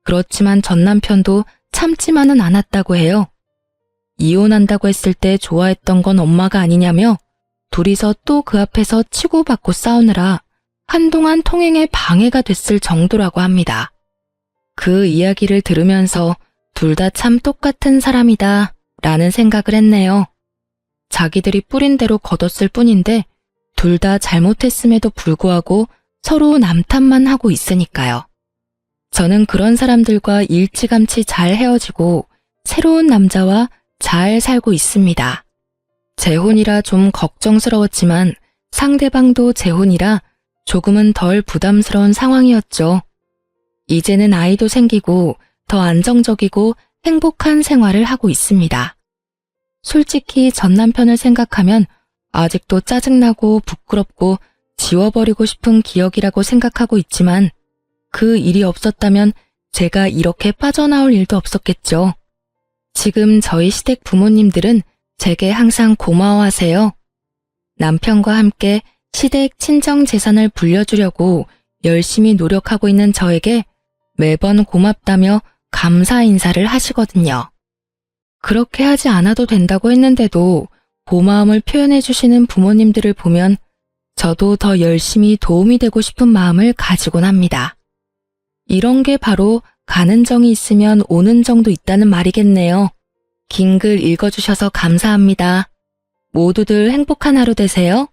그렇지만 전 남편도 참지만은 않았다고 해요. 이혼한다고 했을 때 좋아했던 건 엄마가 아니냐며 둘이서 또 그 앞에서 치고받고 싸우느라 한동안 통행에 방해가 됐을 정도라고 합니다. 그 이야기를 들으면서 둘 다 참 똑같은 사람이다 라는 생각을 했네요. 자기들이 뿌린 대로 거뒀을 뿐인데 둘 다 잘못했음에도 불구하고 서로 남탓만 하고 있으니까요. 저는 그런 사람들과 일찌감치 잘 헤어지고 새로운 남자와 잘 살고 있습니다. 재혼이라 좀 걱정스러웠지만 상대방도 재혼이라 조금은 덜 부담스러운 상황이었죠. 이제는 아이도 생기고 더 안정적이고 행복한 생활을 하고 있습니다. 솔직히 전 남편을 생각하면 아직도 짜증나고 부끄럽고 지워버리고 싶은 기억이라고 생각하고 있지만 그 일이 없었다면 제가 이렇게 빠져나올 일도 없었겠죠. 지금 저희 시댁 부모님들은 제게 항상 고마워하세요. 남편과 함께 시댁 친정 재산을 불려주려고 열심히 노력하고 있는 저에게 매번 고맙다며 감사 인사를 하시거든요. 그렇게 하지 않아도 된다고 했는데도 고마움을 표현해 주시는 부모님들을 보면 저도 더 열심히 도움이 되고 싶은 마음을 가지곤 합니다. 이런 게 바로 가는 정이 있으면 오는 정도 있다는 말이겠네요. 긴 글 읽어주셔서 감사합니다. 모두들 행복한 하루 되세요.